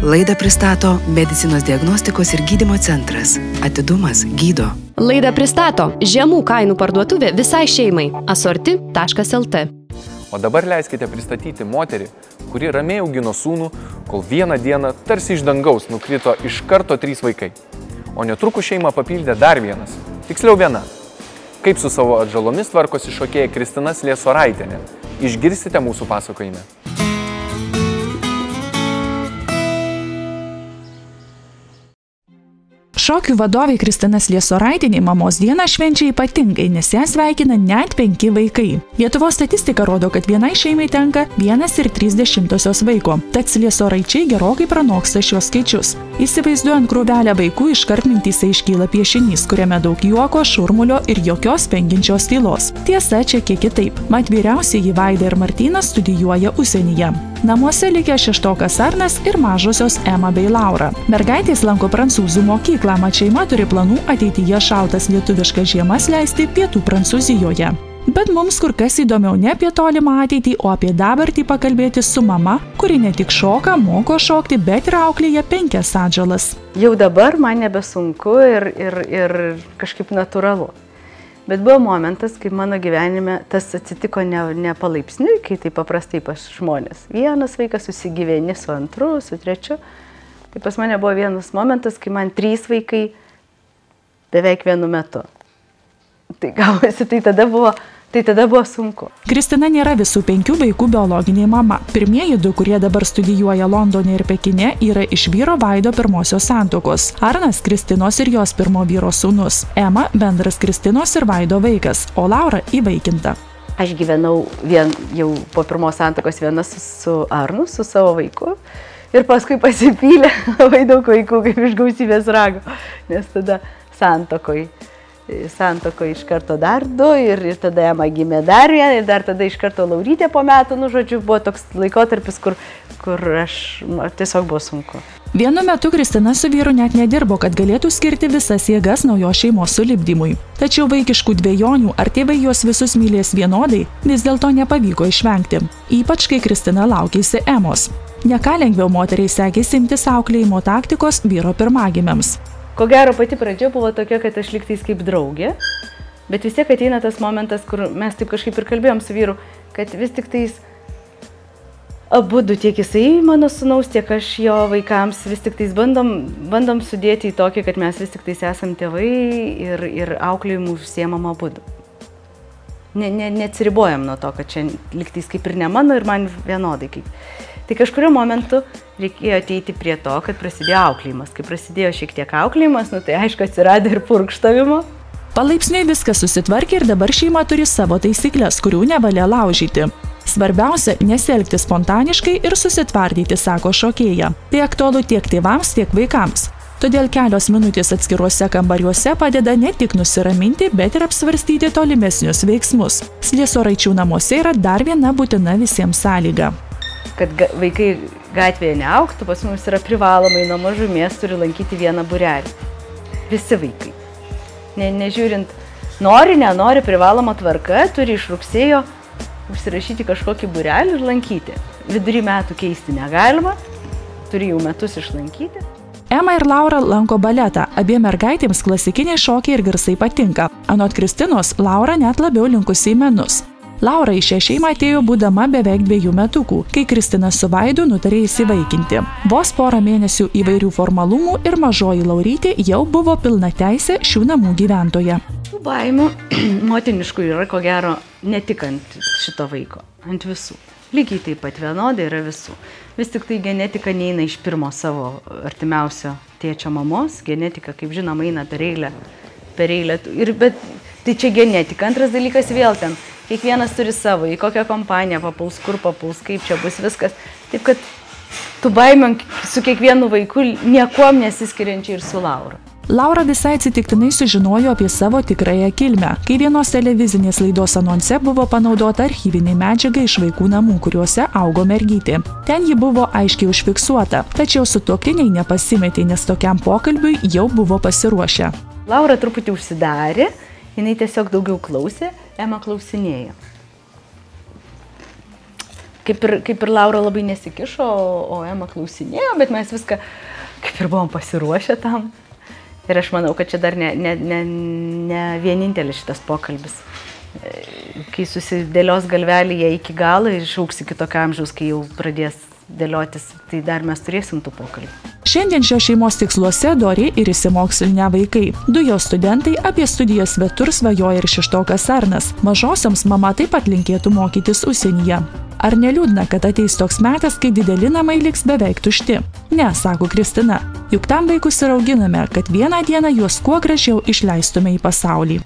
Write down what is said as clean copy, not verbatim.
Laidą pristato Medicinos diagnostikos ir gydymo centras. Atidumas gydo. Laidą pristato žemų kainų parduotuvė visai šeimai. Asorti.lt. O dabar leiskite pristatyti moterį, kuri ramiai augino sūnų, kol vieną dieną tarsi iš dangaus nukrito iš karto 3 vaikai. O netrukus šeimą papildė dar vienas, tiksliau viena. Kaip su savo atžalomis tvarkosi šokėja Kristina Sliesoraitienė. Išgirsite mūsų pasakojime. Šokių vadovė Kristina Sliesoraitienė mamos dieną švenčia ypatingai, nes ją sveikina net 5 vaikai. Lietuvos statistika rodo, kad vienai šeimai tenka 1,3 vaiko. Tad Sliesoraičiai gerokai pranoksta šios skaičius. Įsivaizduojant krūvelę vaikų, iškart mintyse iškyla piešinys, kuriame daug juoko, šurmulio ir jokios spengiančios tylos. Tiesa, čia kiek kitaip. Mat vyriausieji Vaida ir Martynas studijuoja užsienyje. Namuose likę 6-okas Arnas ir mažosios Ema bei Laura. Mergaitės lanko prancūzų mokyklą, mat šeima turi planų ateityje šaltas lietuviškas žiemas leisti pietų Prancūzijoje. Bet mums kur kas įdomiau ne apie tolimą ateitį, o apie dabartį pakalbėti su mama, kuri ne tik šoka, moko šokti, bet ir auklėja 5 atžalas. Jau dabar man nebesunku ir kažkaip natūralu. Bet buvo momentas, kai mano gyvenime tas atsitiko ne palaipsniui, kai tai paprastai pas žmonės. Vienas vaikas susigyveni su antru, su trečiu. Tai pas mane buvo vienas momentas, kai man 3 vaikai beveik vienu metu. Tai gavosi, tai tada buvo sunku. Kristina nėra visų 5 vaikų biologinė mama. Pirmieji 2, kurie dabar studijuoja Londone ir Pekine, yra iš vyro Vaido pirmosios santuokos. Arnas Kristinos ir jos pirmo vyro sūnus. Ema bendras Kristinos ir Vaido vaikas, o Laura įvaikinta. Aš gyvenau jau po pirmos santuokos viena su Arnu, su savo vaiku. Ir paskui pasipylė labai daug vaikų, kaip iš gausybės rago. Nes tada santuokoj iš karto dar 2 ir tada Ema gimė dar vieną ir dar tada iš karto Laurytė po metų, žodžiu, buvo toks laikotarpis, kur tiesiog buvo sunku. Vienu metu Kristina su vyru net nedirbo, kad galėtų skirti visas jėgas naujos šeimos sulipdymui. Tačiau vaikiškų dvejonių, ar tėvai juos visus mylės vienodai, vis dėlto nepavyko išvengti. Ypač kai Kristina laukėsi Emos. Ne ką lengviau moteriai sekėsi imtis auklėjimo taktikos vyro pirmagimiams. Ko gero pati pradžia buvo tokia, kad aš liktais kaip draugė, bet vis tiek ateina tas momentas, kur mes taip kažkaip ir kalbėjom su vyru, kad vis tik tais abudu, tiek jisai mano sūnaus, tiek aš jo vaikams vis tik tais bandom sudėti į tokį, kad mes vis tik tais esam tėvai ir auklėjimu užsiemam abudu. Neatsiribojam nuo to, kad čia liktais kaip ir ne mano ir man vienodai kaip. Tai kažkurio momentu reikėjo ateiti prie to, kad prasidėjo auklėjimas. Kai prasidėjo šiek tiek auklėjimas, tai aišku atsirado ir purkštavimo. Palaipsniui viskas susitvarkė ir dabar šeima turi savo taisyklės, kurių nevalia laužyti. Svarbiausia – nesielgti spontaniškai ir susitvardyti, sako šokėja. Tai aktualu tiek tėvams, tiek vaikams. Todėl kelios minutės atskiruose kambariuose padeda ne tik nusiraminti, bet ir apsvarstyti tolimesnius veiksmus. Sliesoraičių namuose yra dar viena būtina visiems sąlyga. Kad vaikai gatvėje neaugtų, pas mus yra privalomai nuo mažumės turi lankyti vieną būrelį. Visi vaikai. Nežiūrint, nenori privaloma tvarka, turi iš rugsėjo užsirašyti kažkokį būrelį ir lankyti. Vidury metų keisti negalima, turi jau metus išlankyti. Ema ir Laura lanko baletą. Abiem mergaitėms klasikiniai šokiai ir garsai patinka. Anot Kristinos, Laura net labiau linkusi į menus. Laura į šią šeimą atėjo būdama beveik 2 metukų, kai Kristina su Vaidu nutarė įsivaikinti. Vos porą mėnesių įvairių formalumų ir mažoji Laurytė jau buvo pilnateisė šių namų gyventoja. Tų baimių motiniškų yra ko gero ne tik ant šito vaiko, ant visų. Lygiai taip pat vienodai yra visų. Vis tik tai genetika neina iš pirmo savo artimiausio tėčio mamos. Genetika, kaip žinoma, eina per eilę. Bet tai čia genetika. Antras dalykas vėl ten. Kiekvienas turi savo, į kokią kompaniją papuls, kur papuls, kaip čia bus viskas. Taip kad tų baimių su kiekvienu vaiku niekuom nesiskiriančiai ir su Laura. Laura visai atsitiktinai sužinojo apie savo tikrąją kilmę, kai vienos televizinės laidos anonse buvo panaudota archyvinė medžiaga iš vaikų namų, kuriuose augo mergytė. Ten ji buvo aiškiai užfiksuota, tačiau sutuoktiniai nepasimetė, nes tokiam pokalbiui jau buvo pasiruošę. Laura truputį užsidarė, jinai tiesiog daugiau klausė, Ema klausinėjo. kaip ir Laura labai nesikišo, o Ema klausinėjo, bet mes viską kaip ir buvom pasiruošę tam. Ir aš manau, kad čia dar ne vienintelis šitas pokalbis. Kai susidėlios galvelėje iki galo ir išaugs iki tokio amžiaus, kai jau pradės dėliotis, tai dar mes turėsim tų pokalbių. Šiandien šios šeimos tiksluose dori ir įsimokslinę vaikai. 2 jos studentai apie studijas svetur svajoja ir 6-okas Arnas. Mažosioms mama taip pat linkėtų mokytis užsienyje. Ar neliūdna, kad ateis toks metas, kai dideli namai liks beveik tušti? Ne, sako Kristina. Juk tam vaikus ir auginame, kad vieną dieną juos kuo gražiau išleistume į pasaulį.